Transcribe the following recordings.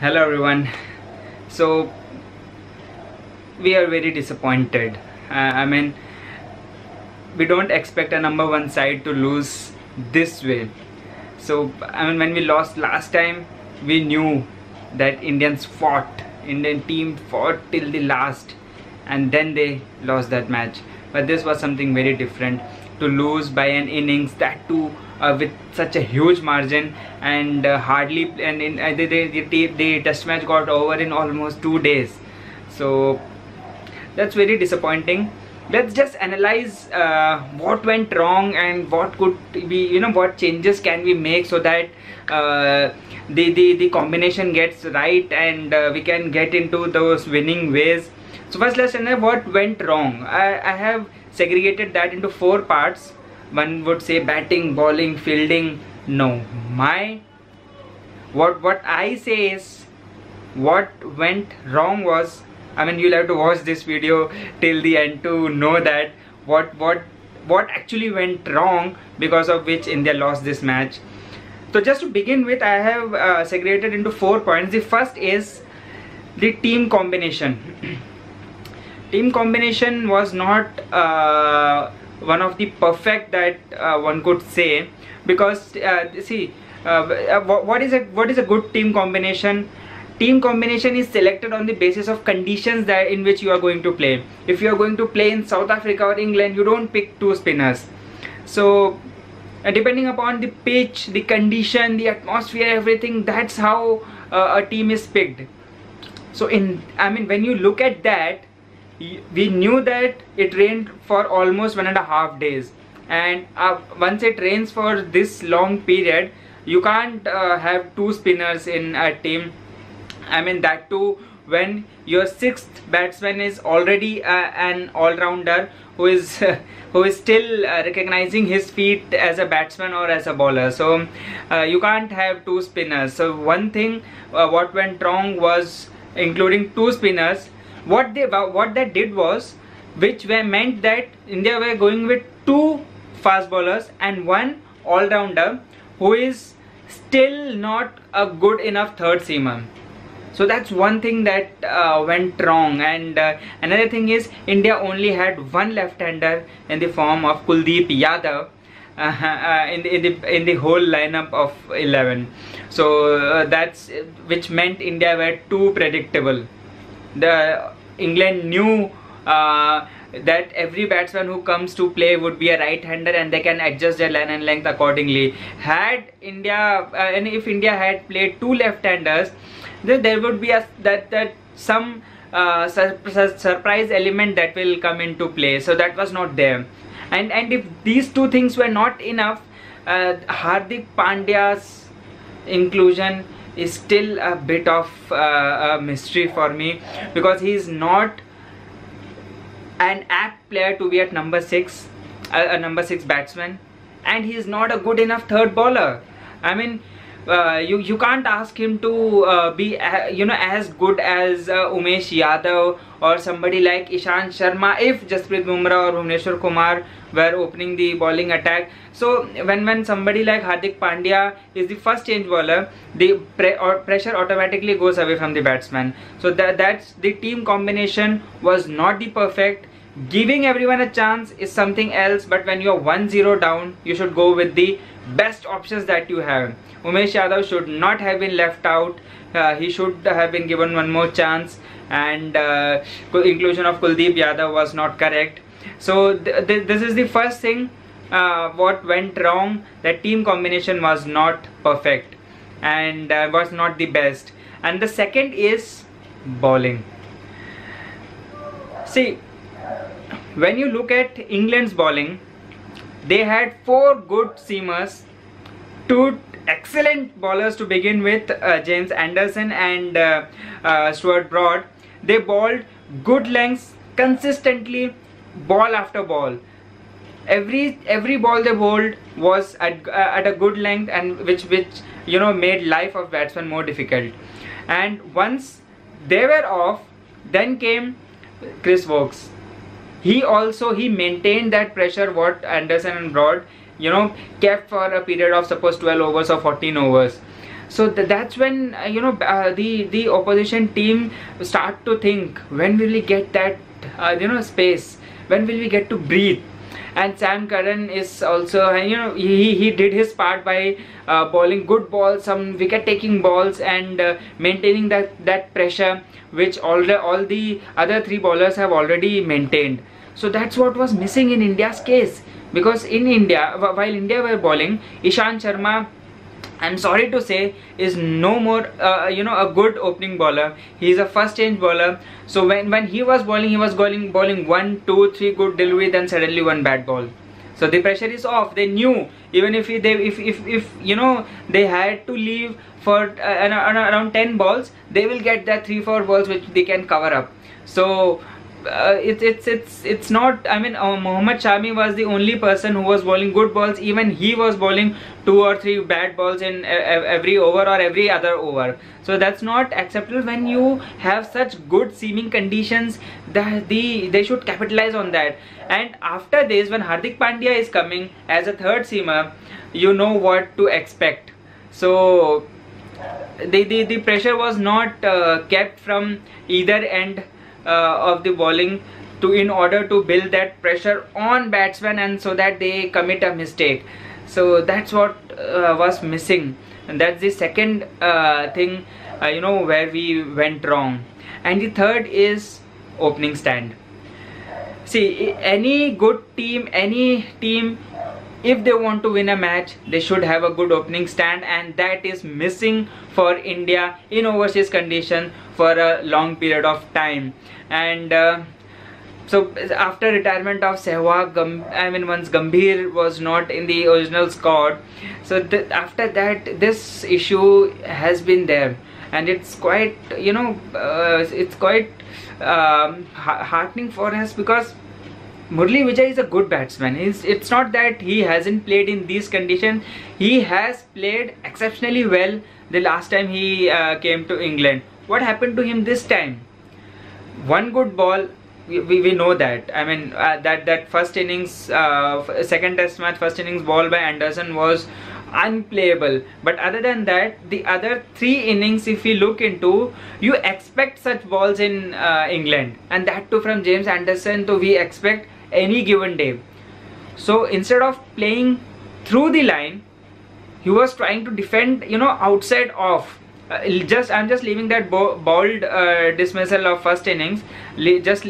Hello everyone. So we are very disappointed. I mean, we don't expect a number one side to lose this way. So I mean, when we lost last time, we knew that Indian team fought till the last, and then they lost that match. But this was something very different. To lose by an innings, that too with such a huge margin, and hardly, and in the test match got over in almost 2 days. So that's very disappointing. Let's just analyze what went wrong and what could be, what changes can we make so that the combination gets right, and we can get into those winning ways. So first, let's analyze what went wrong. I have segregated that into 4 parts. One would say batting, bowling, fielding. No, what I say is what went wrong was, I mean, you'll have to watch this video till the end to know that what actually went wrong, because of which India lost this match. So just to begin with, I have segregated into 4 points. The first is the team combination. Team combination was not one of the perfect that one could say, because what is a good team combination? Team combination is selected on the basis of conditions that in which you are going to play. If you are going to play in South Africa or England, you don't pick 2 spinners. So depending upon the pitch, the condition, the atmosphere, everything, that's how a team is picked. So when you look at that, we knew that it rained for almost 1.5 days, and once it rains for this long period, you can't have 2 spinners in a team. I mean, that too when your 6th batsman is already an all-rounder who is still recognizing his feet as a batsman or as a bowler. So you can't have 2 spinners. So one thing what went wrong was including 2 spinners. What that did was, meant that India were going with 2 fast bowlers and 1 all-rounder who is still not a good enough third seamer. So that's one thing that went wrong. And another thing is, India only had 1 left-hander in the form of Kuldeep Yadav in the whole lineup of 11. So which meant India were too predictable. England knew that every batsman who comes to play would be a right-hander, and they can adjust their line and length accordingly. Had India and if India had played 2 left-handers, then there would be some surprise element that will come into play. So that was not there. And if these 2 things were not enough, Hardik Pandya's inclusion is still a bit of a mystery for me, because he is not an apt player to be at number 6, a number 6 batsman, and he is not a good enough third bowler. I mean, you can't ask him to be as good as Umesh Yadav or somebody like Ishant Sharma if Jasprit Bumrah or Bhuvneshwar Kumar were opening the bowling attack. So when somebody like Hardik Pandya is the first change bowler, the pressure automatically goes away from the batsman. So that's the team combination was not the perfect. Giving everyone a chance is something else, but when you're 1-0 down, you should go with the best options that you have. Umesh Yadav should not have been left out. He should have been given 1 more chance, and inclusion of Kuldeep Yadav was not correct. So this is the first thing what went wrong. That team combination was not perfect and was not the best. And the second is bowling. See, when you look at England's bowling, they had 4 good seamers, 2 excellent bowlers to begin with, James Anderson and Stuart Broad. They bowled good lengths consistently, ball after ball. Every ball they bowled was at a good length, and which made life of batsmen more difficult. And once they were off, then came Chris Woakes. He maintained that pressure what Anderson and Broad kept for a period of suppose 12 overs or 14 overs. So that's when the opposition team start to think, when will we get that space, when will we get to breathe. And Sam Curran is also, he did his part by bowling good balls, some wicket taking balls, and maintaining that pressure which all the other three bowlers have already maintained. So that's what was missing in India's case, because in India, while India were bowling, Ishant Sharma, I'm sorry to say, is no more a good opening bowler. He is a first change bowler. So when he was bowling 1, 2, 3 good delivery, then suddenly one bad ball. So the pressure is off. They knew, even if they had to leave for around 10 balls, they will get that 3-4 balls which they can cover up. So it's not, I mean, Mohammad Shami was the only person who was bowling good balls. Even he was bowling 2 or 3 bad balls in every over or every other over. So that's not acceptable. When you have such good seaming conditions, that they should capitalize on that. And after this, when Hardik Pandya is coming as a third seamer, you know what to expect. So the pressure was not kept from either end of the bowling in order to build that pressure on batsmen, and so that they commit a mistake. So that's what was missing, and that's the second thing where we went wrong. And the third is opening stand. See, any good team, any team, if they want to win a match, they should have a good opening stand, and that is missing for India in overseas condition for a long period of time. And so after retirement of Sehwag, once Gambhir was not in the original squad, so after that this issue has been there, and it's quite heartening for us, because Murli Vijay is a good batsman. It's not that he hasn't played in these conditions. He has played exceptionally well the last time he came to England. What happened to him this time? One good ball, we know that. I mean, that first innings, second test match, first innings ball by Anderson was unplayable. But other than that, the other 3 innings, if we look into, you expect such balls in England, and that too from James Anderson. So we expect any given day. So instead of playing through the line, he was trying to defend outside off. I'm just leaving that bold dismissal of first innings. Let's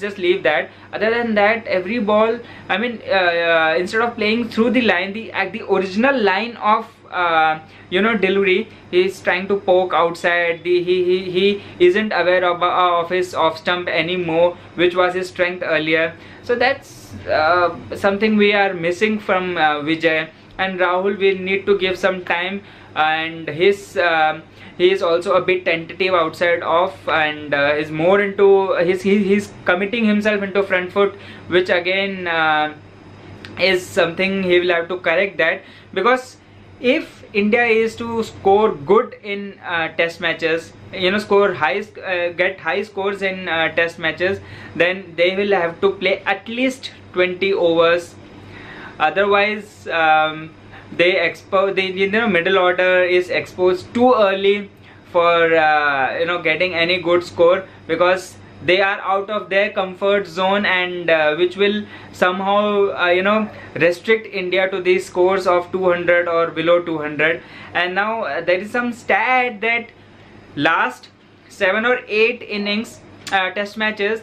just leave that. Other than that, every ball, I mean, instead of playing through the line, the original line of delivery, he's trying to poke outside. He isn't aware of his off stump anymore, which was his strength earlier. So that's something we are missing from Vijay. And Rahul will need to give some time, and he is also a bit tentative outside off, and is more into he's committing himself into front foot, which again is something he will have to correct that. Because if India is to score good in test matches, score high, get high scores in test matches, then they will have to play at least 20 overs. Otherwise, the middle order is exposed too early for getting any good score, because they are out of their comfort zone, and which will somehow restrict India to these scores of 200 or below 200. And now there is some stat that last 7 or 8 innings test matches,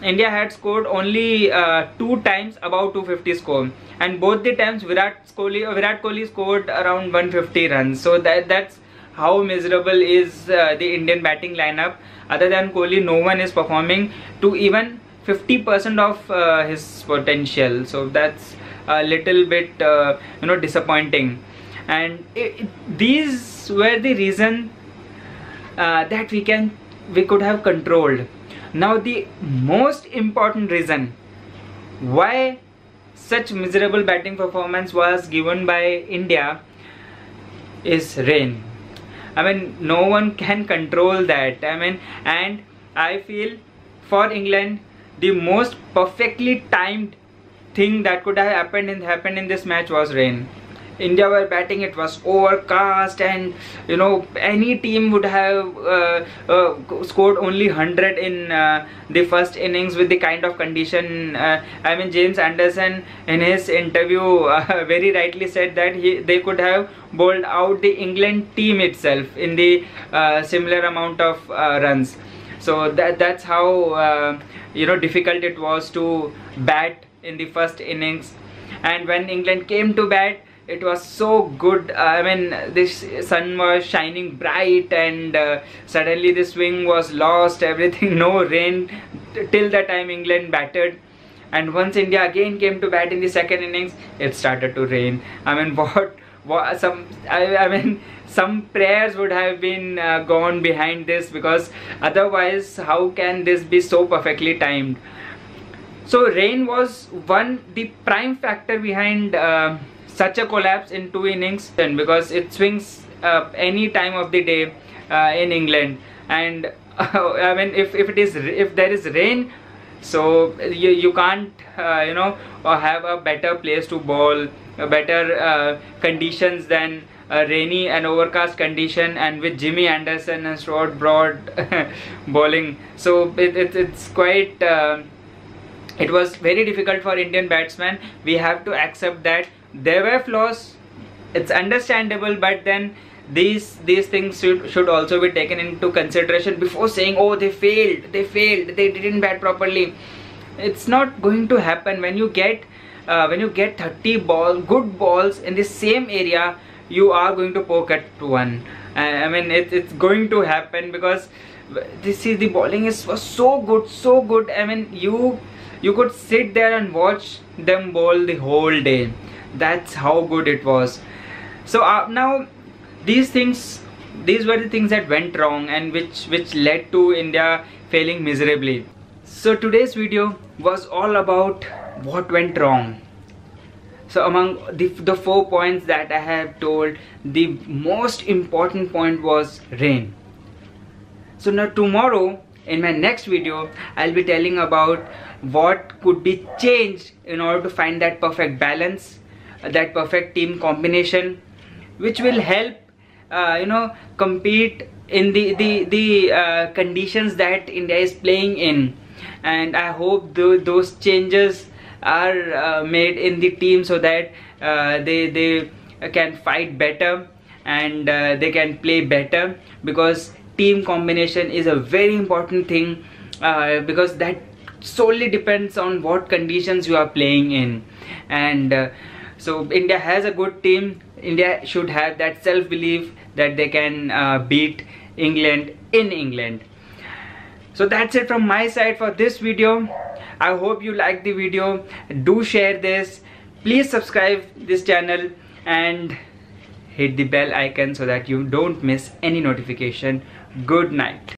India had scored only 2 times above 250 score, and both the times Virat Kohli scored around 150 runs. So that's how miserable is the Indian batting lineup. Other than Kohli, no one is performing to even 50% of his potential. So that's a little bit disappointing. And these were the reason that we could have controlled. Now the most important reason why such miserable batting performance was given by India is rain. I mean, no one can control that. I mean, and I feel for England, the most perfectly timed thing that could have happened in this match was rain. India were batting, it was overcast, and you know, any team would have scored only 100 in the first innings with the kind of condition. I mean, James Anderson in his interview very rightly said that they could have bowled out the England team itself in the similar amount of runs. So that's how you know, difficult it was to bat in the first innings. And when England came to bat, it was so good. I mean, this sun was shining bright, and suddenly the swing was lost, everything, no rain till the time England batted. And once India again came to bat in the second innings, it started to rain. I mean, I mean, some prayers would have been gone behind this, because otherwise how can this be so perfectly timed? So rain was the prime factor behind such a collapse in 2 innings, and because it swings any time of the day in England. And I mean, if there is rain, so you can't you know, have a better place to bowl, better conditions than rainy and overcast condition, and with Jimmy Anderson and Stuart Broad bowling. So it's quite it was very difficult for Indian batsmen. We have to accept that there were flaws, it's understandable, but then these things should also be taken into consideration before saying, oh, they failed, they didn't bat properly. It's not going to happen. When you get 30 good balls in the same area, you are going to poke at one. I mean, it's going to happen, because the bowling was so good. I mean, you could sit there and watch them bowl the whole day. That's how good it was. So now these were the things that went wrong, and which led to India failing miserably. So today's video was all about what went wrong. So among the 4 points that I have told, the most important point was rain. So now tomorrow, in my next video, I'll be telling about what could be changed in order to find that perfect balance, that perfect team combination, which will help you know, compete in the conditions that India is playing in. And I hope those changes are made in the team, so that they can fight better, and they can play better, because team combination is a very important thing, because that solely depends on what conditions you are playing in. And so India has a good team. India should have that self-belief that they can beat England in England. So that's it from my side for this video. I hope you liked the video. Do share this. Please subscribe this channel and hit the bell icon so that you don't miss any notification. Good night.